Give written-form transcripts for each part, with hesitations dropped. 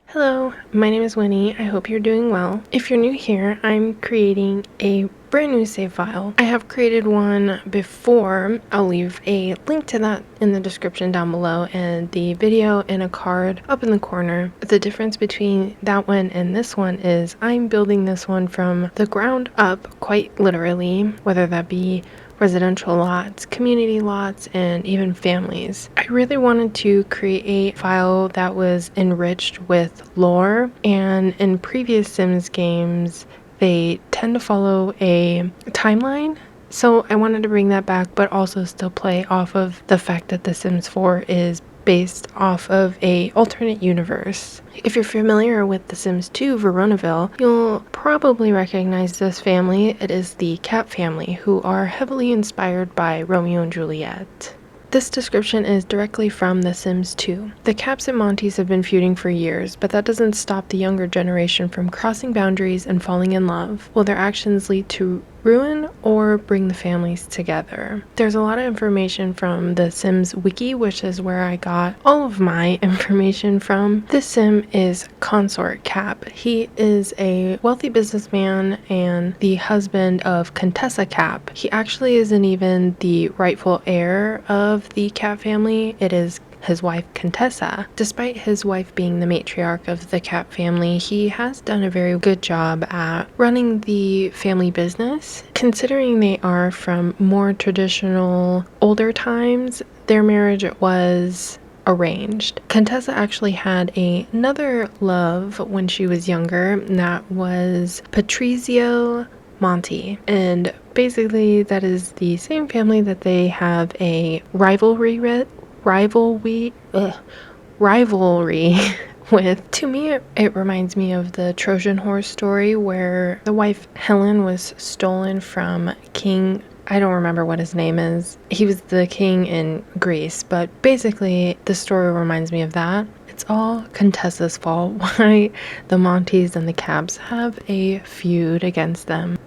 Hello, my name is Winnie. I hope you're doing well. If you're new here, I'm creating a brand new save file. I have created one before. I'll leave a link to that in the description down below and the video and a card up in the corner. The difference between that one and this one is I'm building this one from the ground up, quite literally, whether that be residential lots, community lots, and even families. I really wanted to create a file that was enriched with lore, and in previous Sims games, they tend to follow a timeline. So I wanted to bring that back, but also still play off of the fact that The Sims 4 is based off of a alternate universe. If you're familiar with The Sims 2 Veronaville, you'll probably recognize this family. It is the Capp family, who are heavily inspired by Romeo and Juliet. This description is directly from The Sims 2. The Capps and Monties have been feuding for years, but that doesn't stop the younger generation from crossing boundaries and falling in love. Will their actions lead to ruin or bring the families together? There's a lot of information from the Sims wiki, which is where I got all of my information from. This sim is Consort Capp. He is a wealthy businessman and the husband of Contessa Capp. He actually isn't even the rightful heir of the Capp family. It is his wife Contessa. Despite his wife being the matriarch of the Capp family, he has done a very good job at running the family business. Considering they are from more traditional, older times, their marriage was arranged. Contessa actually had another love when she was younger, and that was Patrizio Monti, and basically that is the same family that they have a rivalry with. To me, it reminds me of the Trojan horse story where the wife Helen was stolen from King, I don't remember what his name is. He was the king in Greece, but basically the story reminds me of that. It's all Contessa's fault why the Monties and the Capps have a feud against them.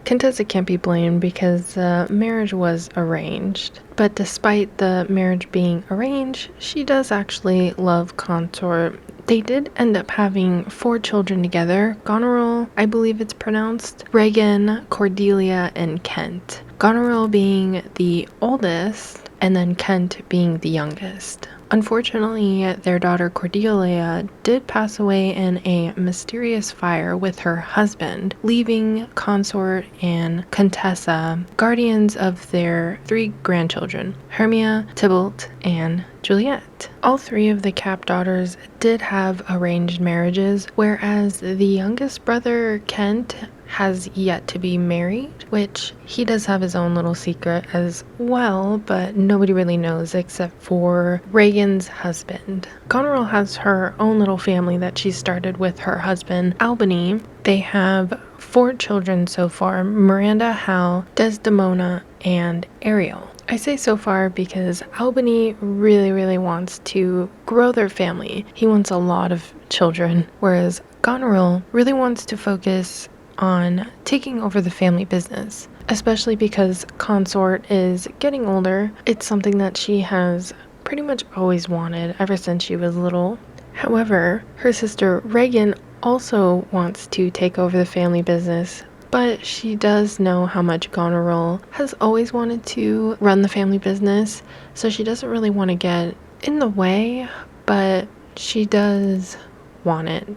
Contessa can't be blamed because the marriage was arranged. But despite the marriage being arranged, she does actually love Consort. They did end up having 4 children together. Goneril, I believe it's pronounced, Regan, Cordelia, and Kent. Goneril being the oldest, and then Kent being the youngest. Unfortunately, their daughter Cordelia did pass away in a mysterious fire with her husband, leaving Consort and Contessa guardians of their 3 grandchildren, Hermia, Tybalt, and Juliet. All 3 of the Capp daughters did have arranged marriages, whereas the youngest brother, Kent, has yet to be married, which he does have his own little secret as well, but nobody really knows except for Regan's husband. Goneril has her own little family that she started with her husband, Albany. They have 4 children so far: Miranda, Hal, Desdemona, and Ariel. I say so far because Albany really wants to grow their family. He wants a lot of children, whereas Goneril really wants to focus on taking over the family business, especially because Consort is getting older. It's something that she has pretty much always wanted ever since she was little. However, her sister Regan also wants to take over the family business, but she does know how much Goneril has always wanted to run the family business, so she doesn't really want to get in the way, but she does want it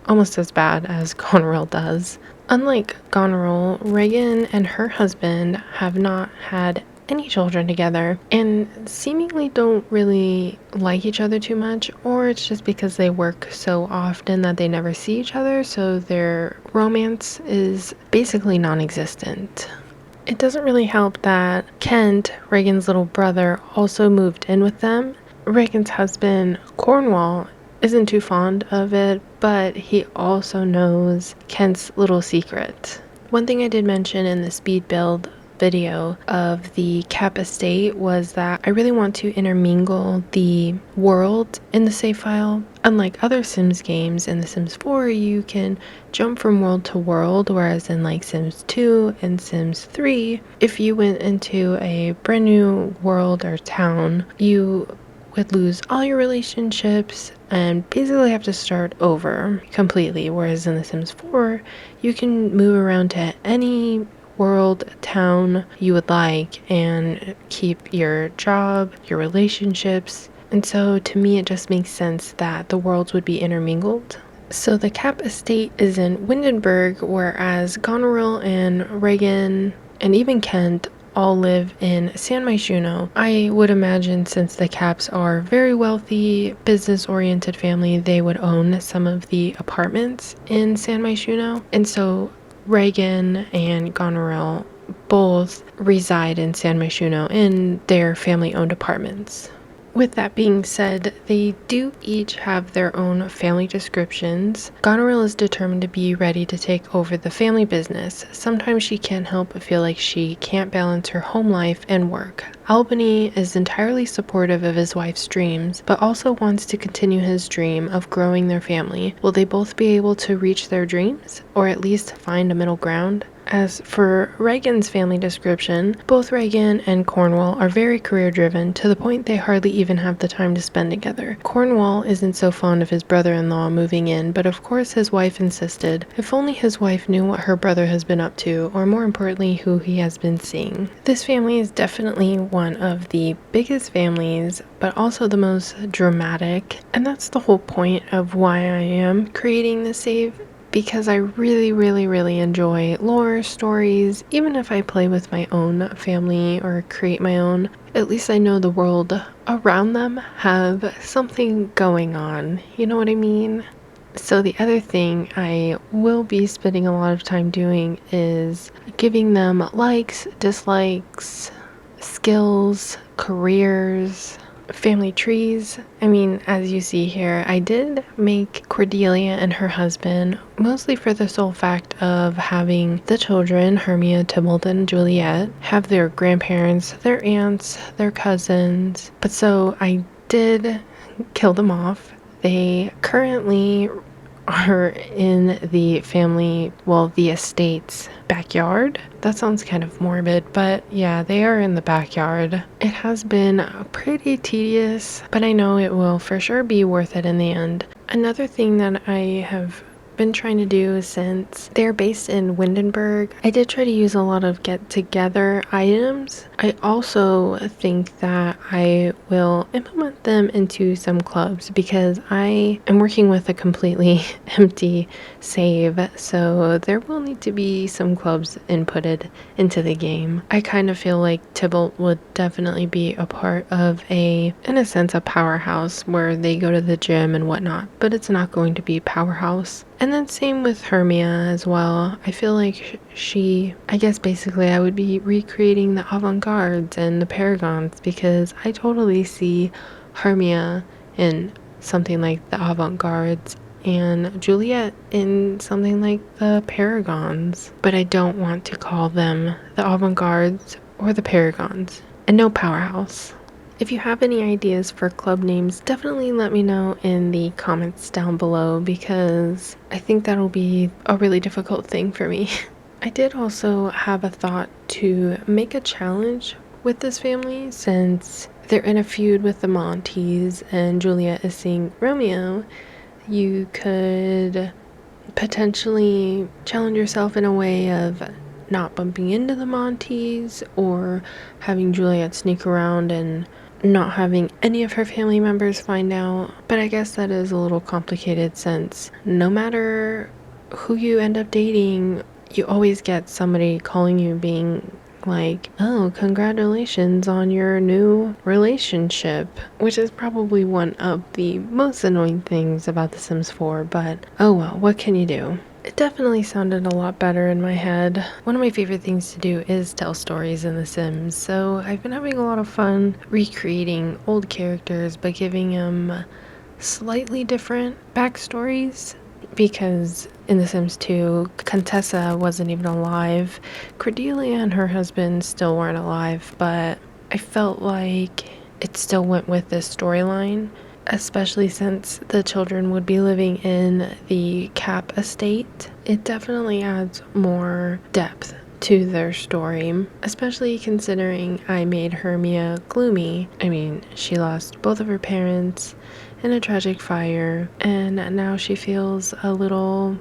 almost as bad as Goneril does. Unlike Goneril, Regan and her husband have not had any children together and seemingly don't really like each other too much, or it's just because they work so often that they never see each other, so their romance is basically non-existent. It doesn't really help that Kent, Regan's little brother, also moved in with them. Regan's husband, Cornwall, isn't too fond of it, but he also knows Kent's little secret. One thing I did mention in the speed build video of the Capp Estate was that I really want to intermingle the world in the save file. Unlike other Sims games, in The Sims 4 you can jump from world to world, whereas in like Sims 2 and Sims 3, if you went into a brand new world or town, you would lose all your relationships and basically have to start over completely. Whereas in The Sims 4, you can move around to any world, town you would like and keep your job, your relationships. And so to me, it just makes sense that the worlds would be intermingled. So the Capp Estate is in Windenburg, whereas Goneril and Reagan and even Kent all live in San Myshuno. I would imagine since the Capps are very wealthy, business-oriented family, they would own some of the apartments in San Myshuno. And so Reagan and Goneril both reside in San Myshuno in their family-owned apartments. With that being said, they do each have their own family descriptions. Goneril is determined to be ready to take over the family business. Sometimes she can't help but feel like she can't balance her home life and work. Albany is entirely supportive of his wife's dreams, but also wants to continue his dream of growing their family. Will they both be able to reach their dreams, or at least find a middle ground? As for Reagan's family description, both Reagan and Cornwall are very career-driven, to the point they hardly even have the time to spend together. Cornwall isn't so fond of his brother-in-law moving in, but of course his wife insisted. If only his wife knew what her brother has been up to, or more importantly, who he has been seeing. This family is definitely one of the biggest families, but also the most dramatic, and that's the whole point of why I am creating this save, because I really enjoy lore stories. Even if I play with my own family or create my own, at least I know the world around them have something going on. You know what I mean? So the other thing I will be spending a lot of time doing is giving them likes, dislikes, skills, careers, family trees. I mean, as you see here, I did make Cordelia and her husband, mostly for the sole fact of having the children, Hermia, Tybalt, and Juliet, have their grandparents, their aunts, their cousins. But so I did kill them off. They currently are in the family, well, the estate's backyard. That sounds kind of morbid, but yeah, they are in the backyard. It has been pretty tedious, but I know it will for sure be worth it in the end. Another thing that I have been trying to do since they're based in Windenburg, I did try to use a lot of get-together items. I also think that I will implement them into some clubs because I am working with a completely empty save, so there will need to be some clubs inputted into the game. I kind of feel like Tybalt would definitely be a part of in a sense, a powerhouse where they go to the gym and whatnot, but it's not going to be powerhouse. And then same with Hermia as well. I feel like I guess basically I would be recreating the avant-gardes and the paragons, because I totally see Hermia in something like the avant-gardes and Juliet in something like the paragons. But I don't want to call them the avant-gardes or the paragons. And no powerhouse. If you have any ideas for club names, definitely let me know in the comments down below, because I think that'll be a really difficult thing for me. I did also have a thought to make a challenge with this family, since they're in a feud with the Montes and Juliet is seeing Romeo. You could potentially challenge yourself in a way of not bumping into the Montes, or having Juliet sneak around and not having any of her family members find out. But I guess that is a little complicated, since no matter who you end up dating, you always get somebody calling you being like, oh, congratulations on your new relationship, which is probably one of the most annoying things about The Sims 4, but oh well, what can you do? It definitely sounded a lot better in my head. One of my favorite things to do is tell stories in The Sims, so I've been having a lot of fun recreating old characters but giving them slightly different backstories, because in The Sims 2, Contessa wasn't even alive. Cordelia and her husband still weren't alive, but I felt like it still went with this storyline, especially since the children would be living in the Capp Estate. It definitely adds more depth to their story, especially considering I made Hermia gloomy. I mean, she lost both of her parents in a tragic fire, and now she feels a little,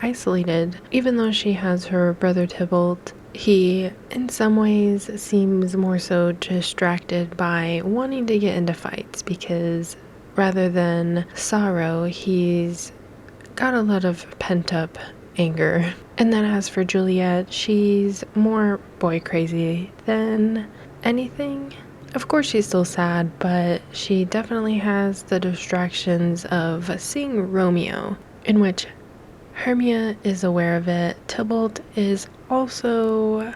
isolated. Even though she has her brother Tybalt, he, in some ways, seems more so distracted by wanting to get into fights because rather than sorrow, he's got a lot of pent-up anger. And then as for Juliet, she's more boy crazy than anything. Of course she's still sad, but she definitely has the distractions of seeing Romeo, in which Hermia is aware of it. Tybalt is also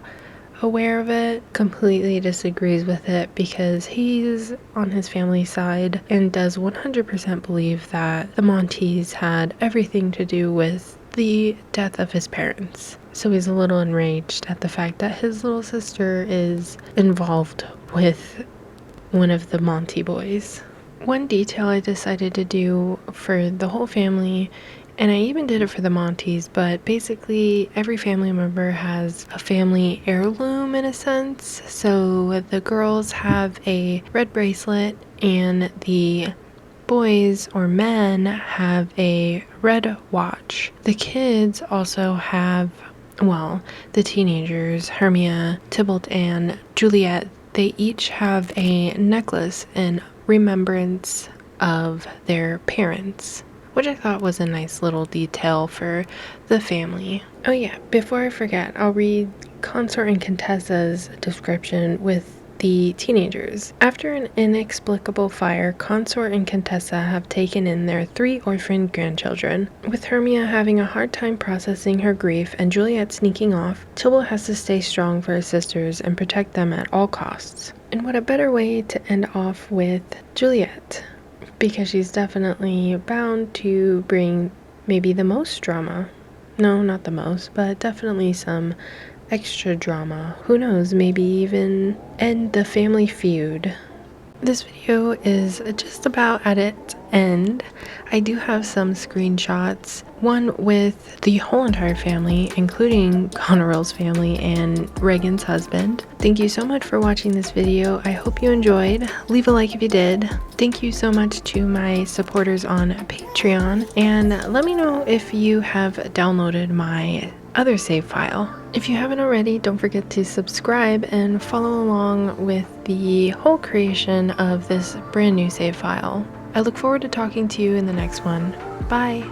aware of it, completely disagrees with it because he's on his family's side and does 100% believe that the Montees had everything to do with the death of his parents. So he's a little enraged at the fact that his little sister is involved with one of the Monty boys. One detail I decided to do for the whole family, and I even did it for the Montees, but basically every family member has a family heirloom in a sense. So the girls have a red bracelet and the boys or men have a red watch. The kids also have, well, the teenagers, Hermia, Tybalt, and Juliet, they each have a necklace in remembrance of their parents, which I thought was a nice little detail for the family. Oh yeah, before I forget, I'll read Consort and Contessa's description with the teenagers. After an inexplicable fire, Consort and Contessa have taken in their 3 orphaned grandchildren. With Hermia having a hard time processing her grief and Juliet sneaking off, Tybalt has to stay strong for his sisters and protect them at all costs. And what a better way to end off with Juliet, because she's definitely bound to bring maybe the most drama. No, not the most, but definitely some extra drama. Who knows, maybe even end the family feud. This video is just about at its end. I do have some screenshots, one with the whole entire family, including Goneril's family and Reagan's husband. Thank you so much for watching this video. I hope you enjoyed. Leave a like if you did. Thank you so much to my supporters on Patreon, and let me know if you have downloaded my other save file. If you haven't already, don't forget to subscribe and follow along with the whole creation of this brand new save file. I look forward to talking to you in the next one. Bye!